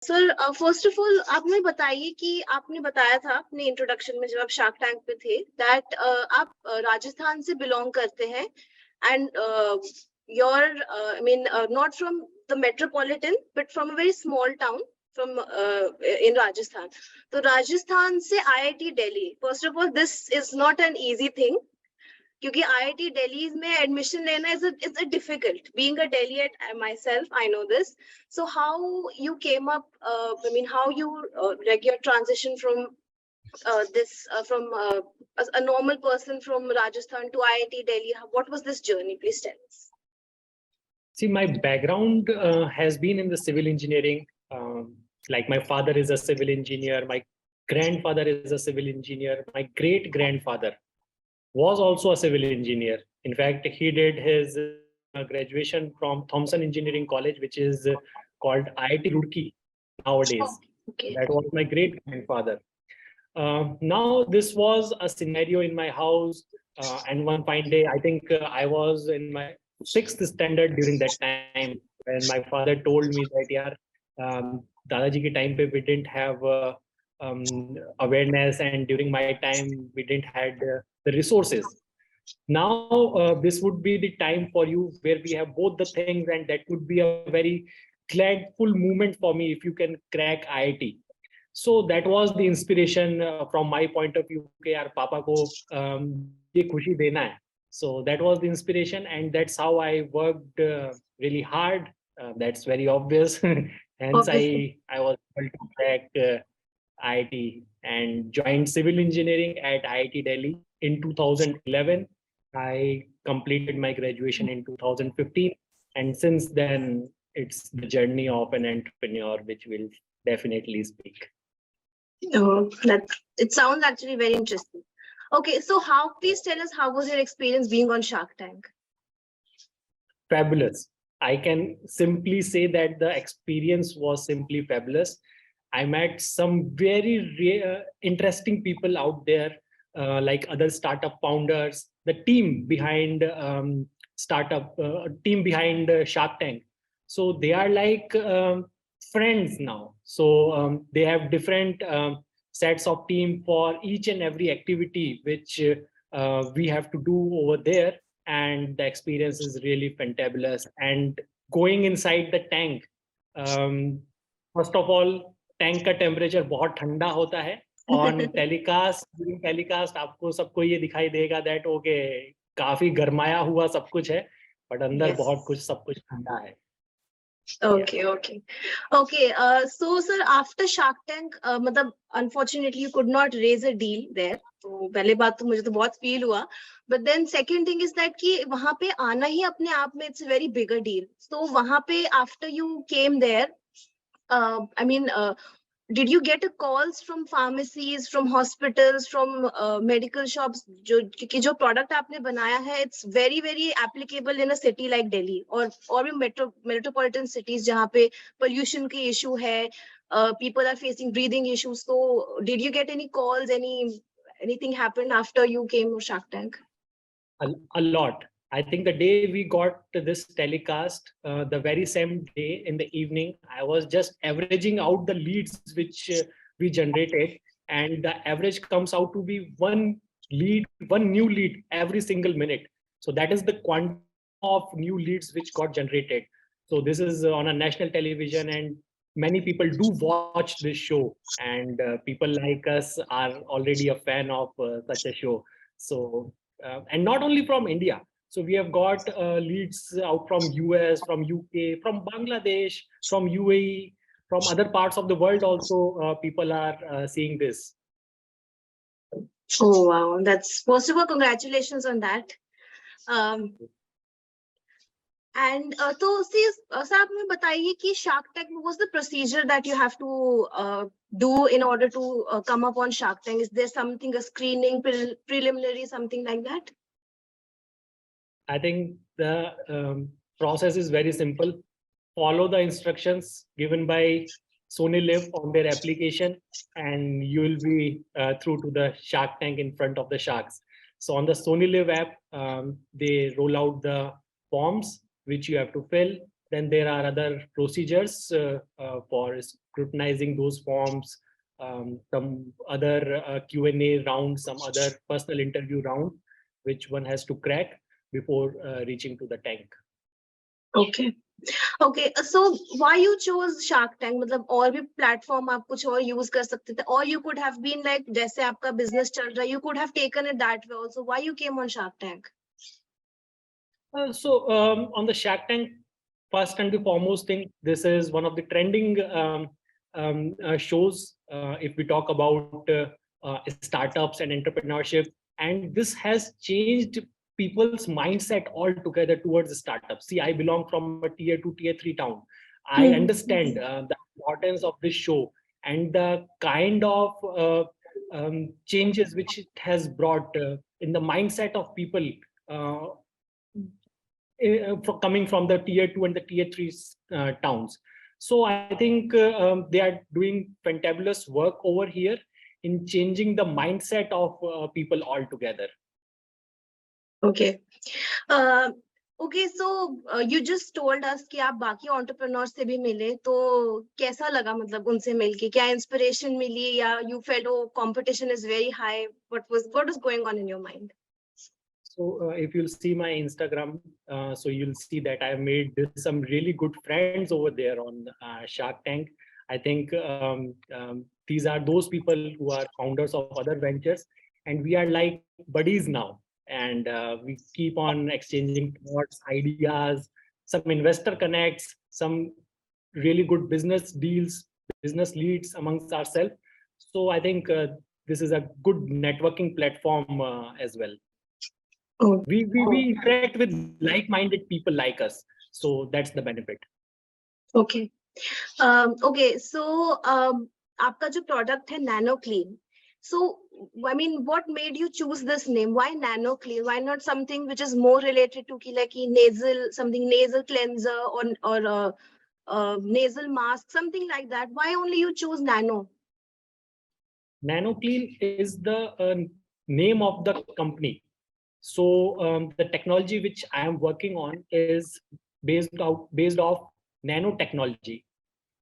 Sir first of all आप मुझे बताइए कि आपने बताया था अपने इंट्रोडक्शन में जब आप शार्क टैंक पे थे दैट आप राजस्थान से बिलोंग करते हैं and your I mean not from the metropolitan but from a very small town from in Rajasthan. तो राजस्थान से IIT Delhi, first of all this is not an easy thing क्योंकि आईआईटी दिल्ली में एडमिशन लेना is a difficult. Being a Delhiite myself, I know this. So how you came up? I mean, how you like your transition from a normal person from Rajasthan to IIT Delhi? What was this journey? Please tell us. See, my background has been in the civil engineering. Like my father is a civil engineer, my grandfather is a civil engineer, my great grandfather was also a civil engineer. In fact, he did his graduation from Thomson Engineering College, which is called IIT Roorkee nowadays. Okay. That was my great grandfather. Now, this was a scenario in my house, and one fine day, I think I was in my 6th standard during that time when my father told me that, yaar, Dadaji ke time pe we didn't have awareness, and during my time we didn't had the resources. Now this would be the time for you where we have both the things, and that would be a very gladful moment for me if you can crack IIT. So that was the inspiration from my point of view कि यार पापा को ये खुशी देना है. So that was the inspiration, and that's how I worked really hard. That's very obvious. Hence I was able to crack IIT and joined civil engineering at IIT Delhi in 2011. I completed my graduation in 2015, and since then it's the journey of an entrepreneur, which will definitely speak. Oh, it sounds actually very interesting. Okay, so please tell us, how was your experience being on Shark Tank? Fabulous. I can simply say that the experience was simply fabulous. I met some very interesting people out there, like other startup founders, the team behind Shark Tank. So they are like friends now. So they have different sets of team for each and every activity which we have to do over there, and the experience is really fantabulous. And going inside the tank, first of all, tank का temperature बहुत ठंडा होता है. On telecast आपको सबको ये दिखाई देगा दैट ओके काफी गरमाया हुआ सब कुछ है, बट अंदर बहुत कुछ सब कुछ ठंडा है. Okay. So sir, after Shark Tank, मतलब unfortunately you could not raise a deal there. तो पहले बात तो मुझे तो बहुत फील हुआ, but then second thing is that कि वहाँ पे आना ही अपने आप में it's a very bigger deal. So वहाँ पे after you came there, I mean, did you get calls from pharmacies, from hospitals, from medical shops? जो product आपने बनाया है, it's very very applicable in a city like Delhi or भी metropolitan cities जहाँ पे pollution की issue है, people are facing breathing issues. So did you get any calls? Anything happened after you came to Shark Tank? A lot. I think the day we got this telecast, the very same day in the evening, I was just averaging out the leads which we generated, and the average comes out to be one new lead every single minute. So that is the quantity of new leads which got generated. So this is on a national television, and many people do watch this show, and people like us are already a fan of such a show. So and not only from India. So we have got leads out from US, from UK, from Bangladesh, from UAE, from other parts of the world also. People are seeing this. Oh wow! That's first of all, congratulations on that. And तो sir आप मुझे बताइए कि Shark Tank, what was the procedure that you have to do in order to come up on Shark Tank? Is there something, a screening, preliminary, something like that? I think the process is very simple. Follow the instructions given by Sony Live on their application, and you will be through to the Shark Tank in front of the sharks. So on the Sony Live app, they roll out the forms which you have to fill. Then there are other procedures for scrutinizing those forms, some other Q&A round, some other personal interview round, which one has to crack before reaching to the tank. Okay. Okay, so why you chose Shark Tank? मतलब और भी platform आप कुछ और use कर सकते थे, or you could have been like जैसे आपका business चल रहा है, you could have taken it that way also. Why you came on Shark Tank? On the Shark Tank, first and the foremost thing, this is one of the trending shows if we talk about startups and entrepreneurship, and this has changed people's mindset altogether towards startups. See, I belong from a tier 2, tier 3 town. I understand the importance of this show and the kind of changes which it has brought in the mindset of people coming from the tier 2 and the tier 3 towns. So I think they are doing fantabulous work over here in changing the mindset of people altogether. Okay. Okay, so you just told us कि आप बाकी entrepreneurs से भी मिले, तो कैसा लगा मतलब उनसे मिलके? क्या inspiration मिली या you felt oh competition is very high? What was going on in your mind? So if you'll see my Instagram, so you'll see that I've made some really good friends over there on Shark Tank. I think these are those people who are founders of other ventures, and we are like buddies now. And we keep on exchanging thoughts, ideas, some investor connects, some really good business deals, business leads amongst ourselves. So I think this is a good networking platform as well. Oh. We interact with like-minded people like us, so that's the benefit. Okay. Okay, so आपका जो product है Nano Clean. So I mean, what made you choose this name? Why Nano Clean? Why not something which is more related to like nasal, something nasal cleanser or nasal mask, something like that? Why only you choose Nano? Nano Clean is the name of the company. So the technology which I am working on is based off nanotechnology.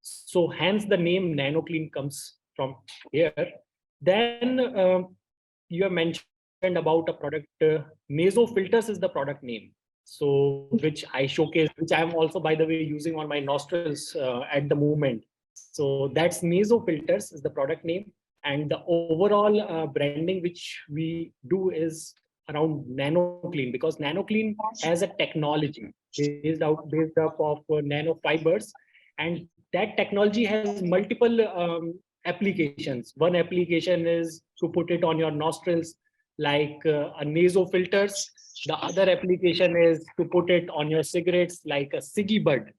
So hence the name Nano Clean comes from here. Then you have mentioned about a product, Naso Filters is the product name. So which I showcase, which I am also, by the way, using on my nostrils at the moment. So that's Naso Filters is the product name. And the overall branding which we do is around Nano Clean, because Nano Clean has a technology based up of nanofibers, and that technology has multiple applications. One application is to put it on your nostrils, like a nasal filters. The other application is to put it on your cigarettes, like a ciggy bud.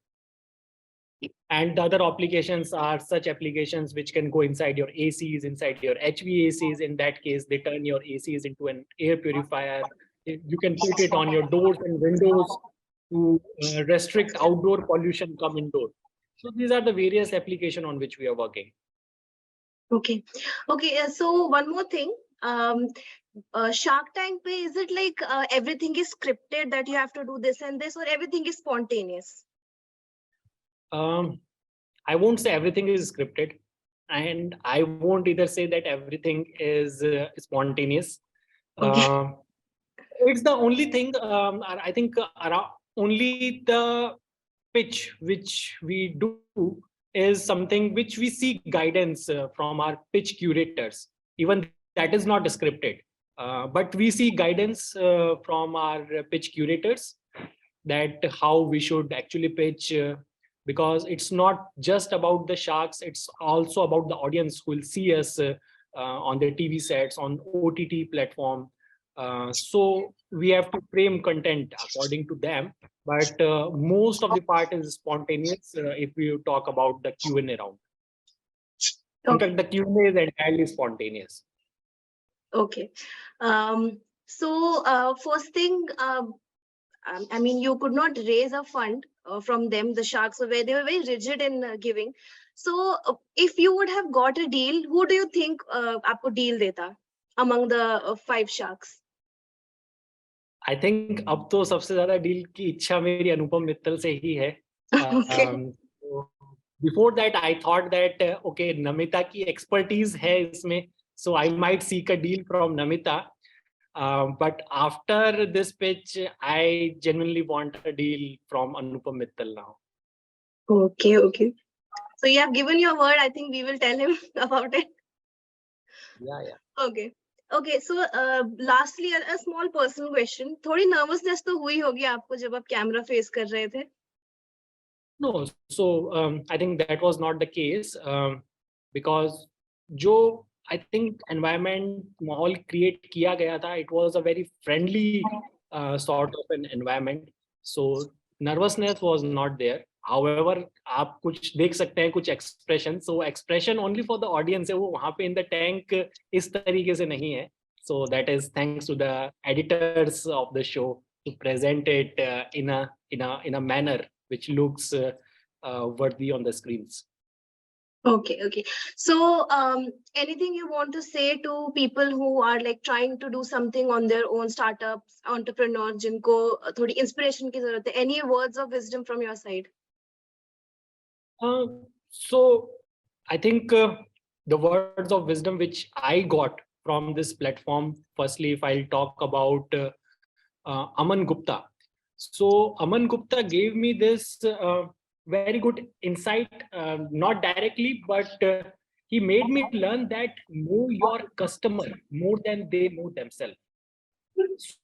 And the other applications are such applications which can go inside your ACs, inside your HVACs. In that case, they turn your ACs into an air purifier. You can put it on your doors and windows to restrict outdoor pollution come indoor. So these are the various applications on which we are working. Okay. Okay. So one more thing. Shark Tank, is it like everything is scripted that you have to do this and this, or everything is spontaneous? I won't say everything is scripted, and I won't either say that everything is spontaneous. Okay. It's the only thing, I think only the pitch which we do is something which we seek guidance from our pitch curators. Even that is not scripted, but we see guidance from our pitch curators that how we should actually pitch, because it's not just about the sharks, it's also about the audience who will see us on the TV sets, on OTT platform. So we have to frame content according to them, but most of the part is spontaneous if we talk about the Q&A round. In fact, the Q&A is entirely spontaneous. Okay. So first thing, I mean, you could not raise a fund from them, the sharks, where they were very rigid in giving. So if you would have got a deal, who do you think आपको deal देता among the 5 sharks? I think अब तो सबसे ज्यादा deal की इच्छा मेरी अनुपम मित्तल से ही है. Okay. before that, I thought that okay, Namita ki expertise hai isme, so I might seek a deal from Namita. But after this pitch, I genuinely want a deal from Anupam Mittal now. Okay, okay. So you have given your word. I think we will tell him about it. Yeah, yeah. Okay. Okay. So lastly, a small personal question. थोड़ी nervousness तो हुई होगी आपको जब आप camera face कर रहे थे? No, so I think that was not the case because जो I think environment माहौल create किया गया था, it was a very friendly sort of an environment. So nervousness was not there. However, आप कुछ देख सकते हैं कुछ expression. So expression only for the audience है, वो वहाँ पे in the tank इस तरीके से नहीं है. So that is thanks to the editors of the show to present it in a manner which looks worthy on the screens. Okay, okay. So anything you want to say to people who are like trying to do something on their own, startups, entrepreneurs, जिनको थोड़ी inspiration की जरूरत है? Any words of wisdom from your side? So I think the words of wisdom which I got from this platform, firstly, if I'll talk about Aman Gupta. So Aman Gupta gave me this very good insight, not directly, but he made me learn that know your customer more than they know themselves.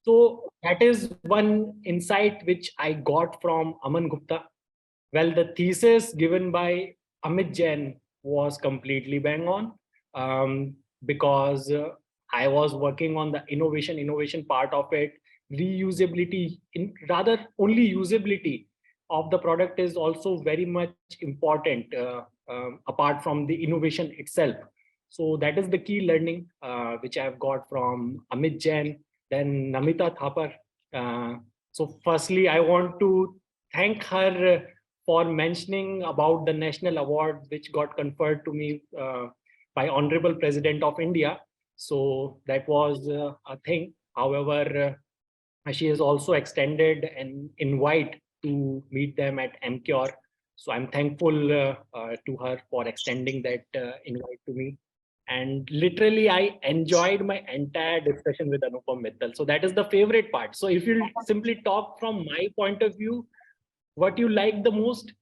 So that is one insight which I got from Aman Gupta. Well, the thesis given by Amit Jain was completely bang on because I was working on the innovation part of it. Reusability, rather only usability of the product is also very much important apart from the innovation itself. So that is the key learning which I've got from Amit Jain, then Namita Thapar. So firstly, I want to thank her for mentioning about the national award which got conferred to me by Honorable President of India. So that was a thing. However, she has also extended an invite to meet them at MCure. So I'm thankful to her for extending that invite to me. And literally, I enjoyed my entire discussion with Anupam Mittal. So that is the favorite part. So if you simply talk from my point of view, what you like the most,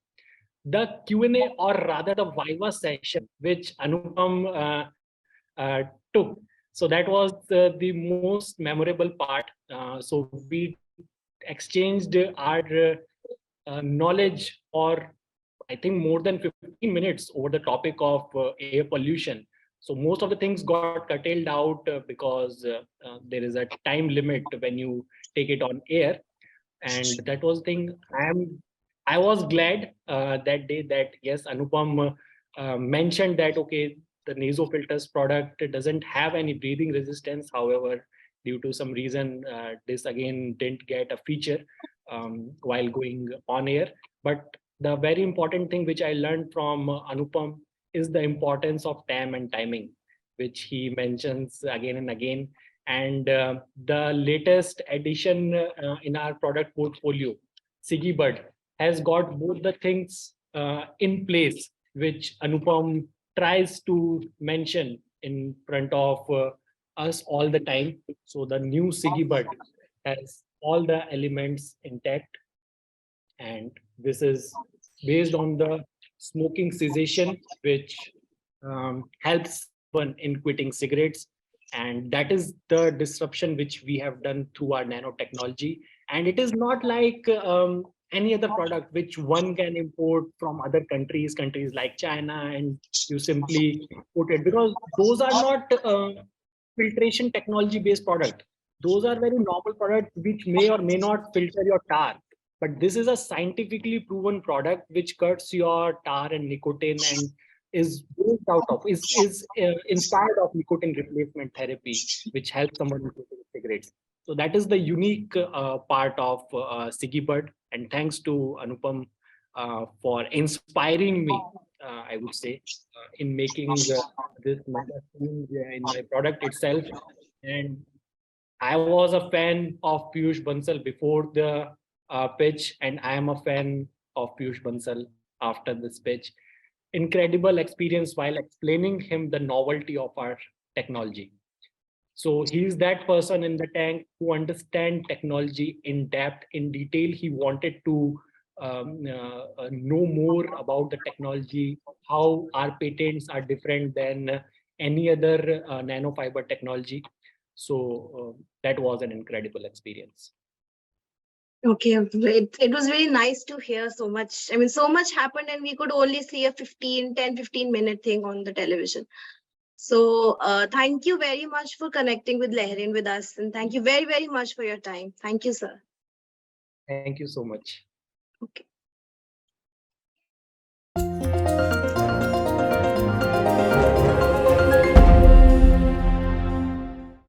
the Q&A or rather the Viva session which Anupam took. So that was the most memorable part. So we exchanged our knowledge for I think more than 15 minutes over the topic of air pollution. So most of the things got curtailed out because there is a time limit when you take it on air. And that was the thing. I was glad that day that yes, Anupam mentioned that okay, the nasofilters product doesn't have any breathing resistance. However, due to some reason, this again didn't get a feature while going on air. But the very important thing which I learned from Anupam is the importance of time and timing, which he mentions again and again. And the latest addition in our product portfolio, Siggy Bud, has got both the things in place, which Anupam tries to mention in front of us all the time. So the new Siggy Bud has all the elements intact. And this is based on the smoking cessation, which helps one in quitting cigarettes. And that is the disruption which we have done through our nanotechnology. And it is not like any other product which one can import from other countries like China, and you simply put it, because those are not filtration technology based product. Those are very normal products which may or may not filter your tar. But this is a scientifically proven product which cuts your tar and nicotine and is based out of, is inspired of nicotine replacement therapy, which helps someone with cigarettes. So that is the unique part of Siggy Bud. And thanks to Anupam for inspiring me, I would say, in making this magazine in my product itself. And I was a fan of Piyush Bansal before the pitch, and I am a fan of Piyush Bansal after this pitch. incredible experience while explaining him the novelty of our technology. So he's that person in the tank who understands technology in depth, in detail. He wanted to know more about the technology, how our patents are different than any other nanofiber technology. So that was an incredible experience. Okay, it was very nice to hear so much. I mean, so much happened and we could only see a 10-15 minute thing on the television. So thank you very much for connecting with Lehren with us. And thank you very, very much for your time. Thank you, sir. Thank you so much. Okay.